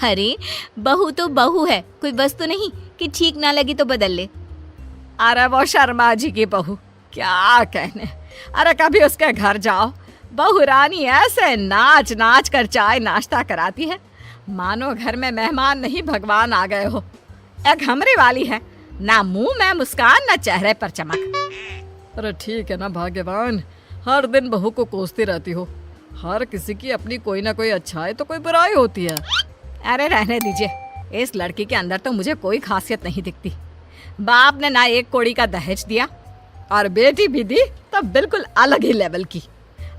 अरे बहू तो बहू है, कोई वस्तु नहीं कि ठीक ना लगी तो बदल ले। अरे वो शर्मा जी की बहू, क्या कहने। अरे कभी उसके घर जाओ, बहू रानी ऐसे नाच नाच कर चाय नाश्ता कराती है, मानो घर में मेहमान नहीं भगवान आ गए हो। एक हमरी वाली है, ना मुंह में मुस्कान ना चेहरे पर चमक। अरे ठीक है ना भाग्यवान, हर दिन बहू को कोसती रहती हो। हर किसी की अपनी कोई ना कोई अच्छाई तो कोई बुराई होती है। अरे रहने दीजिए, इस लड़की के अंदर तो मुझे कोई खासियत नहीं दिखती। बाप ने ना एक कौड़ी का दहेज दिया और बेटी भी दी तो बिल्कुल अलग ही लेवल की।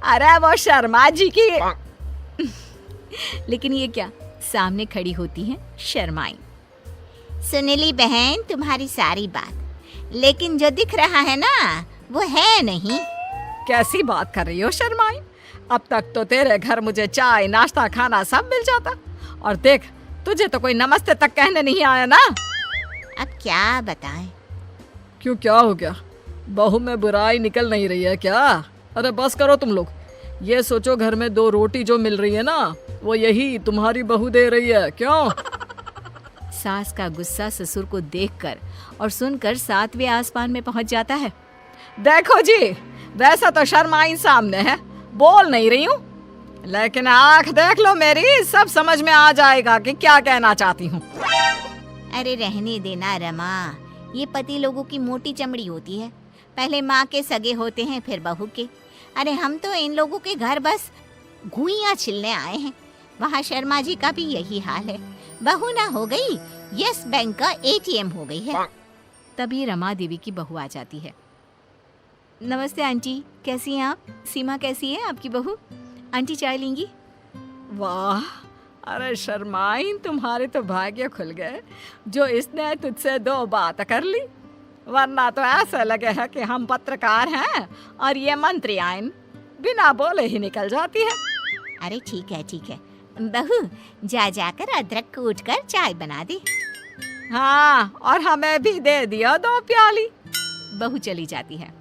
अरे वो शर्मा जी की। लेकिन ये क्या, सामने खड़ी होती हैं शर्माई। सुन ली बहन तुम्हारी सारी बात, लेकिन जो दिख रहा है ना वो है नहीं। कैसी बात कर रही हो शर्माई? अब तक तो तेरे घर मुझे चाय नाश्ता खाना सब मिल जाता, और देख तुझे तो कोई नमस्ते तक कहने नहीं आया ना। अब क्या बताएं? क्यों, क्या हो गया? बहू में बुराई निकल नहीं रही है क्या? अरे बस करो तुम लोग, ये सोचो घर में 2 रोटी जो मिल रही है ना, वो यही तुम्हारी बहू दे रही है। क्यों? सास का गुस्सा ससुर को देखकर और सुनकर 7वें आसमान में पहुंच जाता है। देखो जी, वैसा तो शर्माई सामने है, बोल नहीं रही हूँ, लेकिन आंख देख लो मेरी, सब समझ में आ जाएगा कि क्या कहना चाहती हूँ। अरे रहने देना रमा, ये पति लोगों की मोटी चमड़ी होती है। पहले माँ के सगे होते हैं, फिर बहू के। अरे हम तो इन लोगों के घर बस घुइयां छिलने आए हैं। वहाँ शर्मा जी का भी यही हाल है, बहू ना हो गई यस बैंक का ATM हो गई है। तभी रमा देवी की बहू आ जाती है। नमस्ते आंटी, कैसी हैं आप? सीमा कैसी है आपकी बहू? आंटी चाय लेंगी? वाह, अरे शर्माई तुम्हारे तो भाग्य खुल गए जो इसने तुझसे 2 बात कर ली, वरना तो ऐसा लगे है कि हम पत्रकार हैं और ये मंत्री आइन, बिना बोले ही निकल जाती है। अरे ठीक है बहू, जा जाकर अदरक कूट कर चाय बना दे। हाँ, और हमें भी दे दिया 2 प्याली। बहू चली जाती है।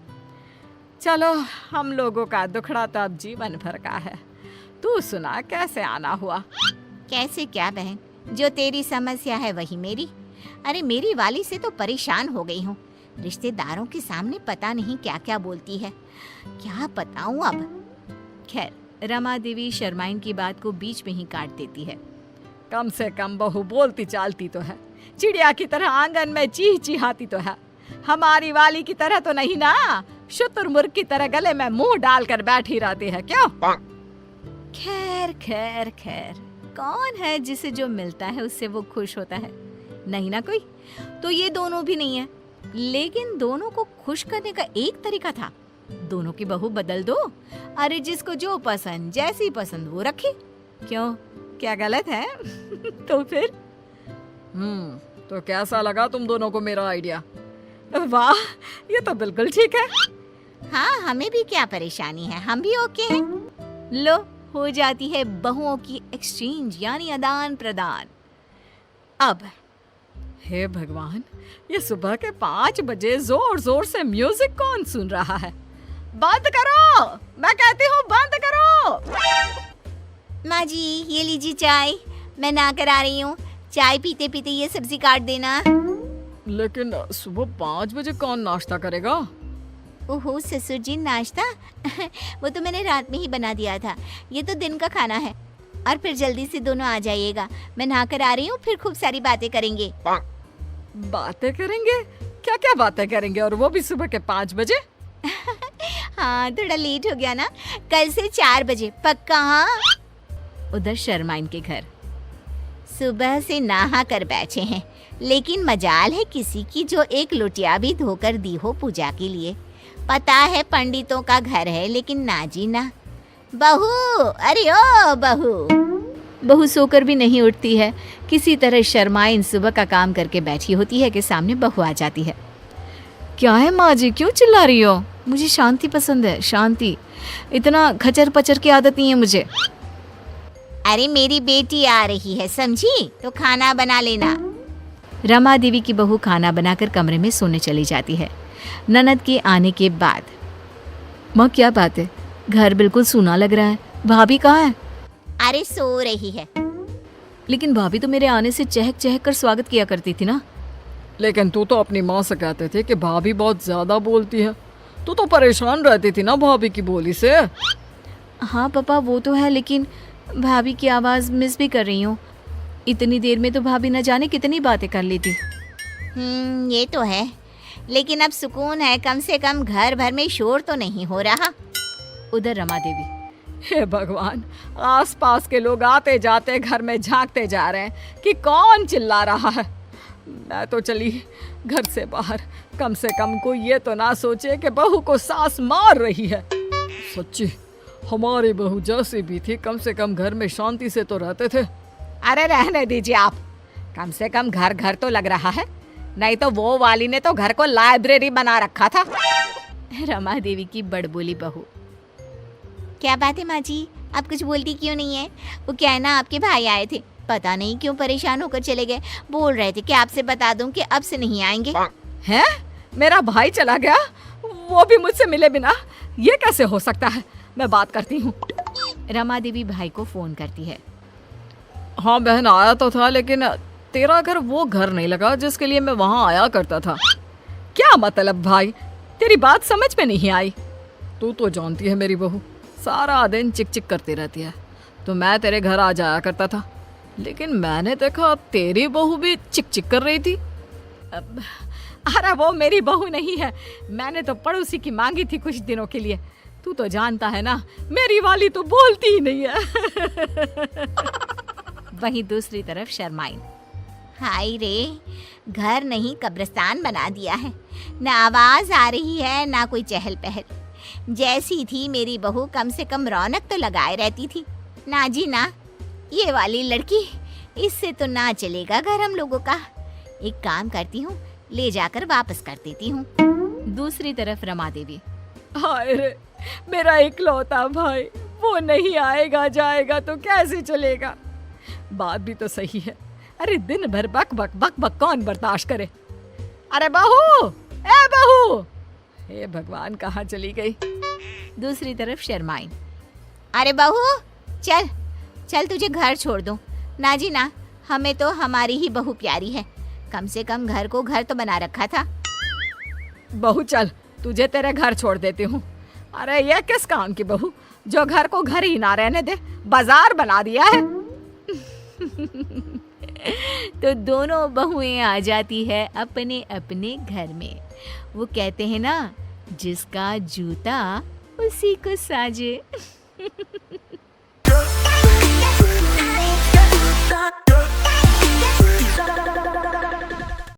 चलो, हम लोगों का दुखड़ा तो अब जीवन भर का है। तू सुना, कैसे आना हुआ? कैसे क्या बहन, जो तेरी समस्या है वही मेरी। अरे मेरी वाली से तो परेशान हो गई हूँ, रिश्तेदारों के सामने पता नहीं क्या क्या बोलती है, क्या बताऊँ अब। खैर, रमा देवी शर्माइन की बात को बीच में ही काट देती है। कम से कम बहू बोलती चालती तो है, चिड़िया की तरह आंगन में चीह चिहाती तो है। हमारी वाली की तरह तो नहीं ना, शुतुरमुर्ग की तरह गले में मुंह डालकर बैठी रहती है। क्यों? खैर खैर खैर, कौन है जिसे जो मिलता है उससे वो खुश होता है? नहीं ना कोई। तो ये दोनों भी नहीं है, लेकिन दोनों को खुश करने का एक तरीका था, दोनों की बहू बदल दो। अरे जिसको जो पसंद, जैसी पसंद वो रखे। क्यों, क्या गलत है? तो फिर तो कैसा लगा तुम दोनों को मेरा आइडिया? वाह, ये तो बिल्कुल ठीक है। हाँ, हमें भी क्या परेशानी है, हम भी ओके हैं। लो, हो जाती है बहुओं की एक्सचेंज, यानी आदान प्रदान। अब हे भगवान, ये सुबह के 5 बजे जोर जोर से म्यूजिक कौन सुन रहा है? बंद करो, मैं कहती हूँ बंद करो। माँ जी ये लीजिए चाय, मैं ना करा रही हूँ, चाय पीते पीते ये सब्जी काट देना। लेकिन सुबह 5 बजे कौन नाश्ता करेगा? ओहो ससुर जी, नाश्ता वो तो मैंने रात में ही बना दिया था, ये तो दिन का खाना है। और फिर जल्दी से दोनों आ जाइएगा, मैं नहा कर आ रही हूँ, फिर खूब सारी बातें करेंगे। बातें करेंगे? क्या क्या बातें करेंगे, और वो भी सुबह के 5 बजे? हाँ, थोड़ा लेट हो गया ना, कल से 4 बजे पक्का। हाँ। उधर शर्माइन के घर सुबह से नहा कर बैठे हैं, लेकिन मजाल है किसी की जो एक लोटिया भी धोकर दी हो पूजा के लिए। पता है पंडितों का घर है, लेकिन ना जी ना। बहू, अरे ओ बहू। बहू सोकर भी नहीं उठती है। किसी तरह शर्माइन सुबह का काम करके बैठी होती है कि सामने बहू आ जाती है। क्या है माँ जी, क्यों चिल्ला रही हो? मुझे शांति पसंद है, शांति। इतना खचर पचर की आदत नहीं है मुझे। अरे मेरी बेटी आ रही है, समझी? तो खाना बना लेना। रमा देवी की बहू खाना बनाकर कमरे में सोने चली जाती है। ननद के आने के बाद, माँ क्या बात है, घर बिल्कुल सूना लग रहा है, भाभी कहाँ है? अरे सो रही है। लेकिन भाभी तो मेरे आने से चहक चहक कर स्वागत किया करती थी ना। लेकिन तू तो अपनी माँ से कहते थे कि भाभी बहुत ज्यादा बोलती है। तू तो परेशान रहती थी ना भाभी की बोली से। हाँ पापा वो तो है, लेकिन भाभी की आवाज़ मिस भी कर रही हूँ। इतनी देर में तो भाभी न जाने कितनी बातें कर ली थी। ये तो है, लेकिन अब सुकून है, कम से कम घर भर में शोर तो नहीं हो रहा। उधर रमा देवी, हे भगवान, आसपास के लोग आते जाते घर में झांकते जा रहे हैं कि कौन चिल्ला रहा है। मैं तो चली घर से बाहर, कम से कम कोई ये तो ना सोचे कि बहू को सास मार रही है। सच्ची हमारी बहू जैसी भी थी, कम से कम घर में शांति से तो रहते थे। अरे रहने दीजिए आप, कम से कम घर घर तो लग रहा है, नहीं तो वो वाली ने तो घर को लाइब्रेरी बना रखा था। रमा देवी की बड़बोली बहू। क्या बात है माँ जी, आप कुछ बोलती क्यों नहीं है? वो क्या है ना, आपके भाई आए थे, पता नहीं क्यों परेशान होकर चले गए। बोल रहे थे कि आपसे बता दूं कि अब से नहीं आएंगे। हैं? मेरा भाई चला गया, वो भी मुझसे मिले बिना? ये कैसे हो सकता है? मैं बात करती हूँ। रमा देवी भाई को फोन करती है। हाँ बहन, आया तो था, लेकिन तेरा घर वो घर नहीं लगा जिसके लिए मैं वहाँ आया करता था। क्या मतलब भाई, तेरी बात समझ में नहीं आई। तू तो जानती है मेरी बहू सारा दिन चिक चिक करती रहती है, तो मैं तेरे घर आ जाया करता था, लेकिन मैंने देखा तेरी बहू भी चिक चिक कर रही थी। अरे वो मेरी बहू नहीं है, मैंने तो पड़ोसी की मांगी थी कुछ दिनों के लिए। तू तो जानता है ना, मेरी वाली तो बोलती ही नहीं है। वहीं दूसरी तरफ शर्माइन। हाय रे, घर नहीं कब्रिस्तान बना दिया है। ना आवाज आ रही है, ना कोई चहल पहल। जैसी थी मेरी बहू, कम से कम रौनक तो लगाए रहती थी। ना जी ना, ये वाली लड़की, इससे तो ना चलेगा घर हम लोगों का। एक काम करती हूँ, ले जाकर वापस कर देती हूँ। दूसरी तरफ रमा देवी। हाय रे, मेरा इकलौता भाई, वो नहीं आएगा जाएगा तो कैसे चलेगा? बात भी तो सही है। अरे दिन भर बक बक बक बक कौन बर्दाश्त करे? अरे बहू, ए बहू, हे भगवान, कहाँ चली गई? दूसरी तरफ शर्माइन। अरे बहू, चल चल, तुझे घर छोड़ दूँ। ना जी ना, हमें तो हमारी ही बहू प्यारी है। कम से कम घर को घर तो बना रखा था। बहू चल, तुझे तेरे घर छोड़ देती हूँ। अरे ये किस काम की बहू, जो घर को घर ही ना रहने दे, बाजार बना दिया है। तो दोनों बहुएं आ जाती है अपने अपने घर में। वो कहते हैं ना, जिसका जूता उसी को साजे।